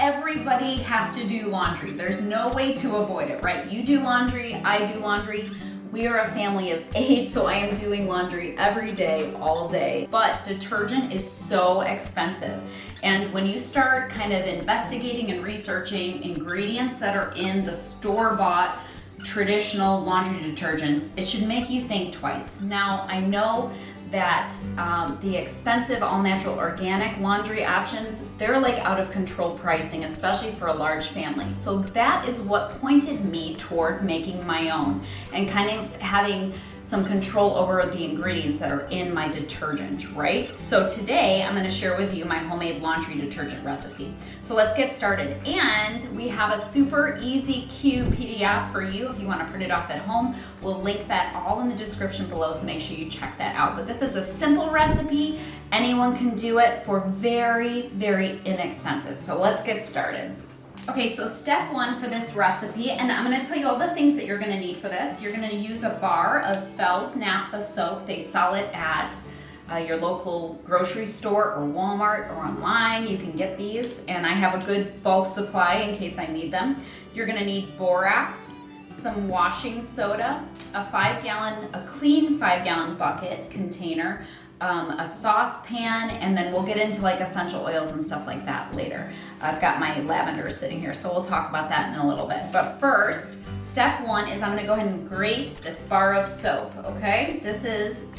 everybody has to do laundry. There's no way to avoid it, right? You do laundry, I do laundry. We are a family of 8, so I am doing laundry every day, all day. But detergent is so expensive. And when you start kind of investigating and researching ingredients that are in the store-bought traditional laundry detergents, it should make you think twice. Now, I know that the expensive all-natural organic laundry options, they're like out of control pricing, especially for a large family. So that is what pointed me toward making my own and kind of having some control over the ingredients that are in my detergent, right? So today I'm gonna share with you my homemade laundry detergent recipe. So let's get started. And we have a super easy, cute PDF for you if you wanna print it off at home. We'll link that all in the description below, so make sure you check that out. But this is a simple recipe. Anyone can do it for very, very inexpensive. So let's get started. Okay, so step 1 for this recipe, and I'm going to tell you all the things that you're going to need for this. You're going to use a bar of Fells Naphtha soap. They sell it at your local grocery store or Walmart or online. You can get these, and I have a good bulk supply in case I need them. You're going to need borax, some washing soda, a clean 5-gallon bucket container, a saucepan, and then we'll get into like essential oils and stuff like that later. I've got my lavender sitting here, so we'll talk about that in a little bit. But first, step 1 is I'm gonna go ahead and grate this bar of soap, okay? This is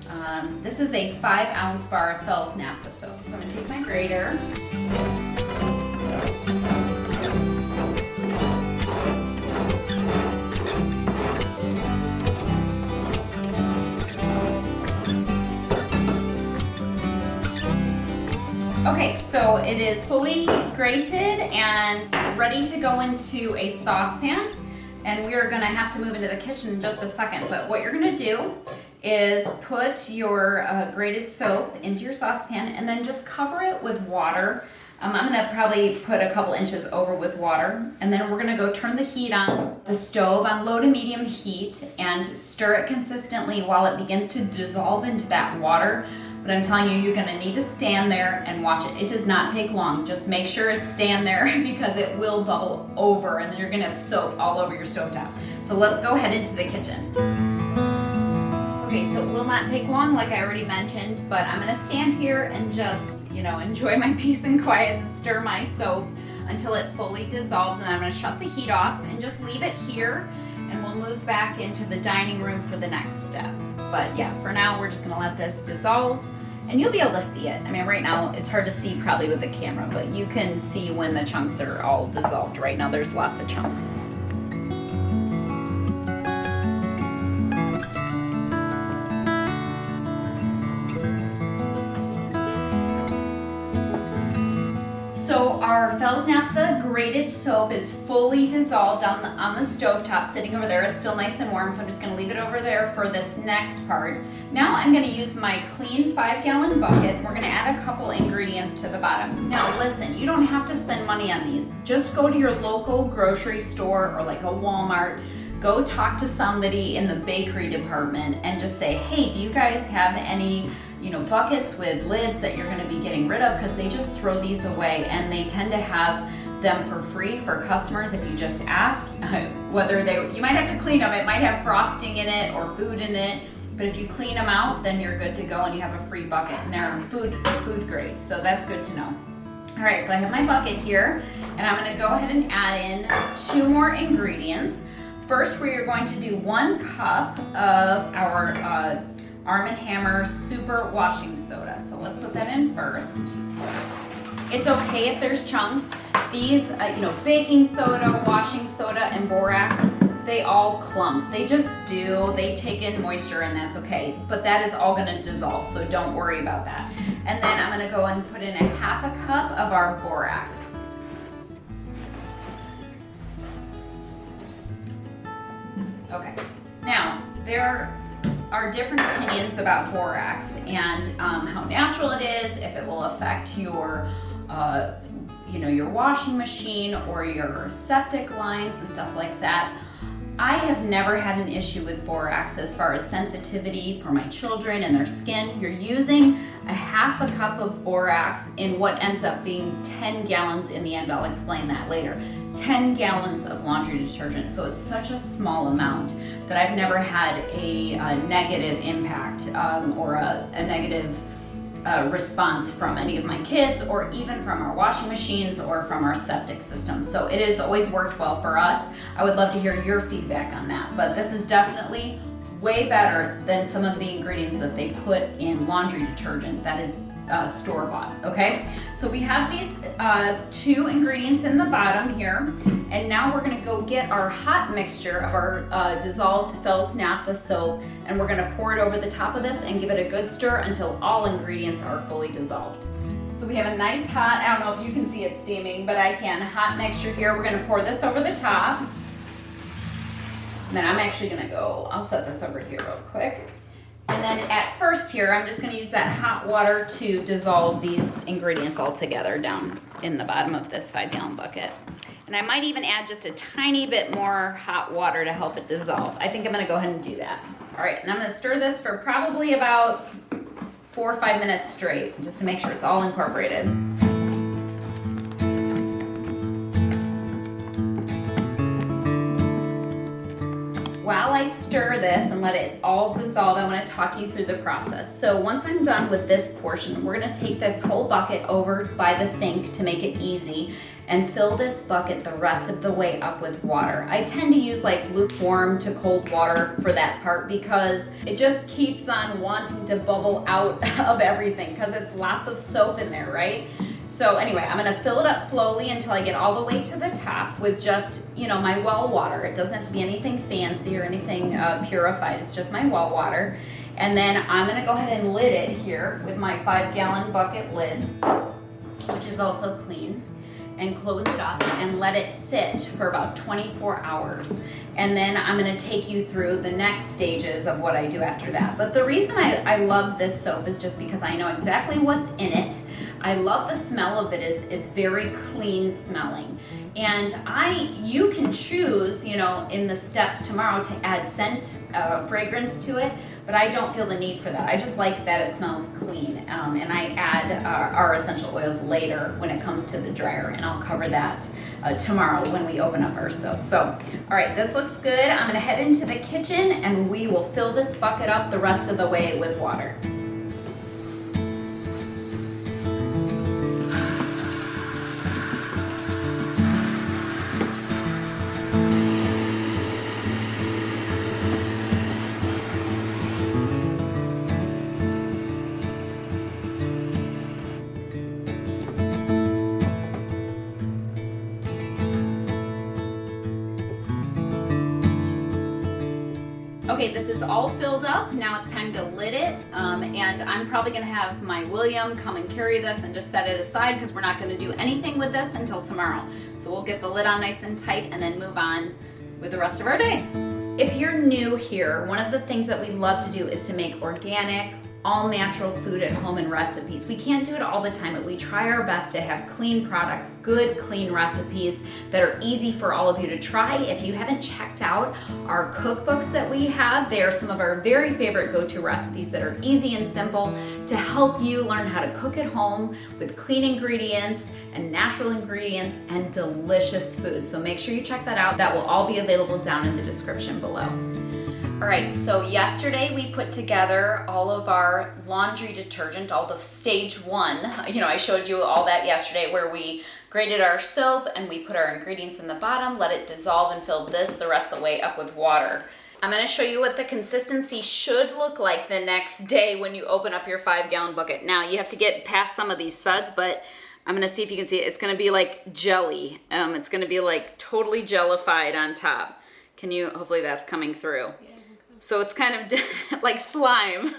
a 5-ounce bar of Fells Naphtha soap. So I'm gonna take my grater. Okay, so it is fully grated and ready to go into a saucepan. And we are gonna have to move into the kitchen in just a second. But what you're gonna do is put your grated soap into your saucepan and then just cover it with water. I'm gonna probably put a couple inches over with water. And then we're gonna go turn the heat on the stove on low to medium heat and stir it consistently while it begins to dissolve into that water. But I'm telling you, you're gonna need to stand there and watch it. It does not take long. Just make sure it's stand there because it will bubble over and then you're gonna have soap all over your stovetop. So let's go ahead into the kitchen. Okay, so it will not take long like I already mentioned, but I'm gonna stand here and just, enjoy my peace and quiet and stir my soap until it fully dissolves, and I'm gonna shut the heat off and just leave it here, and we'll move back into the dining room for the next step. But yeah, for now, we're just gonna let this dissolve. And you'll be able to see it. I mean, right now it's hard to see probably with the camera, but you can see when the chunks are all dissolved. Right now there's lots of chunks. So our Fells Naphtha grated soap is fully dissolved on the stovetop, sitting over there. It's still nice and warm, so I'm just gonna leave it over there for this next part. Now I'm gonna use my clean 5-gallon bucket. We're gonna add a couple ingredients to the bottom. Now listen, you don't have to spend money on these. Just go to your local grocery store or like a Walmart. Go talk to somebody in the bakery department and just say, hey, do you guys have any buckets with lids that you're gonna be getting rid of? Because they just throw these away, and they tend to have them for free for customers if you just ask. You might have to clean them. It might have frosting in it or food in it, but if you clean them out, then you're good to go and you have a free bucket, and they're food grade, so that's good to know. All right, so I have my bucket here, and I'm gonna go ahead and add in 2 more ingredients. First, we are going to do 1 cup of our Arm & Hammer Super Washing Soda. So let's put that in first. It's okay if there's chunks. These, baking soda, washing soda, and borax, they all clump. They just do. They take in moisture, and that's okay. But that is all gonna dissolve, so don't worry about that. And then I'm gonna go and put in a 1/2 cup of our borax. Okay, now there are different opinions about borax and how natural it is, if it will affect your your washing machine or your septic lines and stuff like that. I have never had an issue with borax as far as sensitivity for my children and their skin. You're using a half a cup of borax in what ends up being 10 gallons in the end. I'll explain that later. 10 gallons of laundry detergent. So it's such a small amount that I've never had a negative impact or a negative response from any of my kids, or even from our washing machines or from our septic system. So it has always worked well for us. I would love to hear your feedback on that, but this is definitely way better than some of the ingredients that they put in laundry detergent that is store-bought. Okay, so we have these 2 ingredients in the bottom here, and now we're going to go get our hot mixture of our dissolved Fells Naphtha soap, and we're going to pour it over the top of this and give it a good stir until all ingredients are fully dissolved. So we have a nice hot, I don't know if you can see it steaming, but I can, hot mixture here. We're going to pour this over the top, and then I'm actually going to go, I'll set this over here real quick. And then at first here, I'm just going to use that hot water to dissolve these ingredients all together down in the bottom of this 5-gallon bucket. And I might even add just a tiny bit more hot water to help it dissolve. I think I'm going to go ahead and do that. All right, and I'm going to stir this for probably about 4 or 5 minutes straight, just to make sure it's all incorporated. While I stir this and let it all dissolve, I want to talk you through the process. So once I'm done with this portion, we're going to take this whole bucket over by the sink to make it easy and fill this bucket the rest of the way up with water. I tend to use like lukewarm to cold water for that part because it just keeps on wanting to bubble out of everything because it's lots of soap in there, right? So anyway, I'm gonna fill it up slowly until I get all the way to the top with just, my well water. It doesn't have to be anything fancy or anything purified. It's just my well water. And then I'm gonna go ahead and lid it here with my 5-gallon bucket lid, which is also clean, and close it up and let it sit for about 24 hours. And then I'm gonna take you through the next stages of what I do after that. But the reason I love this soap is just because I know exactly what's in it. I love the smell of it. Is very clean smelling. And you can choose, in the steps tomorrow to add scent, fragrance to it, but I don't feel the need for that. I just like that it smells clean. And I add our essential oils later when it comes to the dryer, and I'll cover that tomorrow when we open up our soap. So, all right, this looks good. I'm gonna head into the kitchen and we will fill this bucket up the rest of the way with water. Okay, this is all filled up. Now it's time to lid it, and I'm probably gonna have my William come and carry this and just set it aside because we're not gonna do anything with this until tomorrow. So we'll get the lid on nice and tight and then move on with the rest of our day. If you're new here, one of the things that we love to do is to make organic, all natural food at home and recipes. We can't do it all the time, but we try our best to have clean products, good clean recipes that are easy for all of you to try. If you haven't checked out our cookbooks that we have, they are some of our very favorite go-to recipes that are easy and simple to help you learn how to cook at home with clean ingredients and natural ingredients and delicious food. So make sure you check that out. That will all be available down in the description below. All right, so yesterday we put together all of our laundry detergent, all the stage 1. I showed you all that yesterday where we grated our soap and we put our ingredients in the bottom, let it dissolve, and filled this the rest of the way up with water. I'm gonna show you what the consistency should look like the next day when you open up your 5-gallon bucket. Now you have to get past some of these suds, but I'm gonna see if you can see it. It's gonna be like jelly. It's gonna be like totally jellified on top. Hopefully that's coming through. So it's kind of like slime,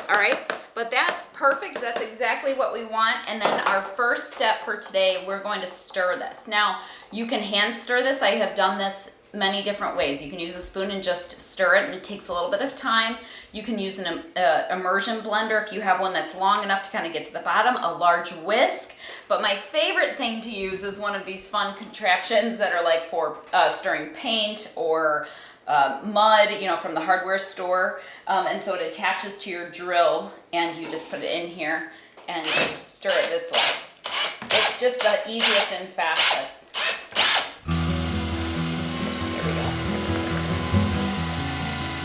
all right? But that's perfect, that's exactly what we want. And then our first step for today, we're going to stir this. Now, you can hand stir this. I have done this many different ways. You can use a spoon and just stir it, and it takes a little bit of time. You can use an immersion blender if you have one that's long enough to kind of get to the bottom, a large whisk. But my favorite thing to use is one of these fun contraptions that are like for stirring paint or mud, you know, from the hardware store. And so it attaches to your drill and you just put it in here and stir it this way. It's just the easiest and fastest. There we go.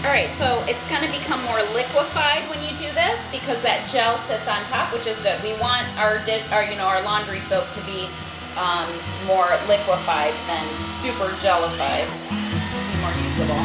All right, so it's gonna become more liquefied when you do this because that gel sits on top, which is good. We want our laundry soap to be more liquefied than super gelified. More usable.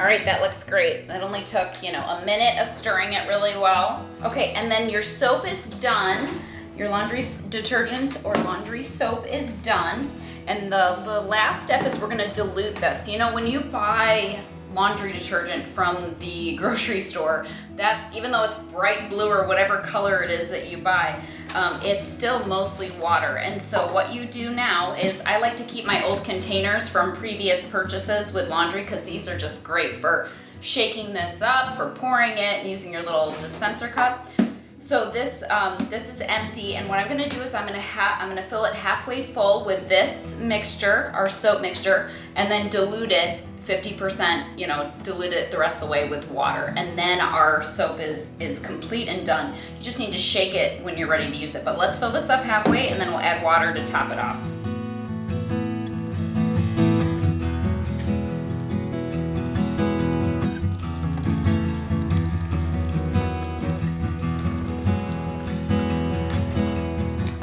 All right, that looks great. That only took, you know, a minute of stirring it really well. Okay, and then your soap is done. Your laundry detergent or laundry soap is done. And the last step is we're gonna dilute this. You know, when you buy laundry detergent from the grocery store, that's, even though it's bright blue or whatever color it is that you buy, it's still mostly water. And so what you do now is, I like to keep my old containers from previous purchases with laundry because these are just great for shaking this up, for pouring it, and using your little dispenser cup. So this is empty, and what I'm gonna do is I'm gonna fill it halfway full with this mixture, our soap mixture, and then dilute it 50%, you know, dilute it the rest of the way with water. And then our soap is complete and done. You just need to shake it when you're ready to use it. But let's fill this up halfway and then we'll add water to top it off.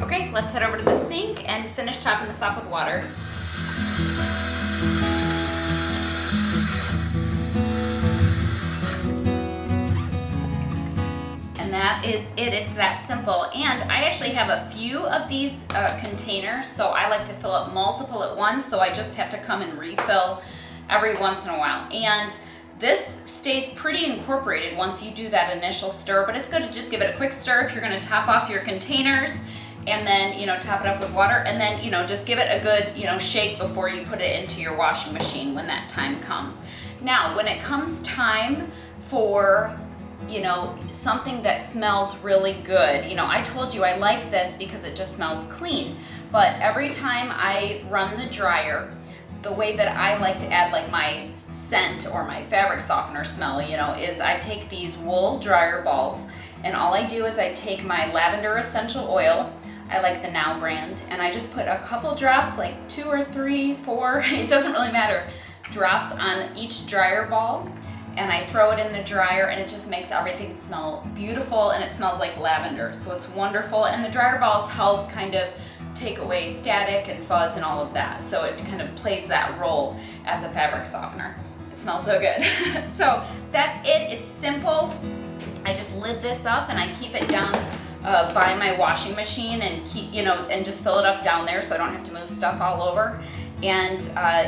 Okay, let's head over to the sink and finish topping this off with water. And that is it. It's that simple. And I actually have a few of these containers, so I like to fill up multiple at once, so I just have to come and refill every once in a while. And this stays pretty incorporated once you do that initial stir, but it's good to just give it a quick stir if you're gonna top off your containers, and then, you know, top it up with water, and then, you know, just give it a good, you know, shake before you put it into your washing machine when that time comes. Now, when it comes time for, you know, something that smells really good, you know, I told you I like this because it just smells clean, but every time I run the dryer, the way that I like to add like my scent or my fabric softener smell, you know, is I take these wool dryer balls, and all I do is I take my lavender essential oil, I like the Now brand, and I just put a couple drops, like 2 or 3, 4, it doesn't really matter, drops on each dryer ball, and I throw it in the dryer, and it just makes everything smell beautiful, and it smells like lavender, so it's wonderful. And the dryer balls help kind of take away static and fuzz and all of that, so it kind of plays that role as a fabric softener. It smells so good. So that's it. It's simple. I just lid this up and I keep it down by my washing machine and keep, you know, and just fill it up down there so I don't have to move stuff all over. And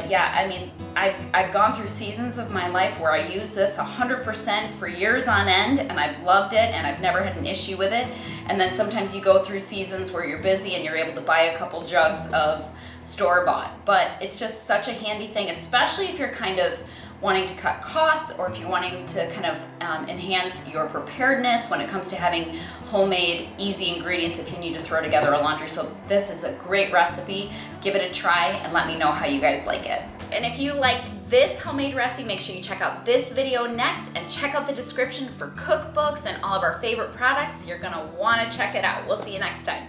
yeah, I mean, I've gone through seasons of my life where I use this 100% for years on end, and I've loved it, and I've never had an issue with it. And then sometimes you go through seasons where you're busy and you're able to buy a couple jugs of store-bought. But it's just such a handy thing, especially if you're kind of wanting to cut costs, or if you're wanting to kind of enhance your preparedness when it comes to having homemade, easy ingredients if you need to throw together a laundry soap. This is a great recipe. Give it a try and let me know how you guys like it. And if you liked this homemade recipe, make sure you check out this video next and check out the description for cookbooks and all of our favorite products. You're gonna wanna check it out. We'll see you next time.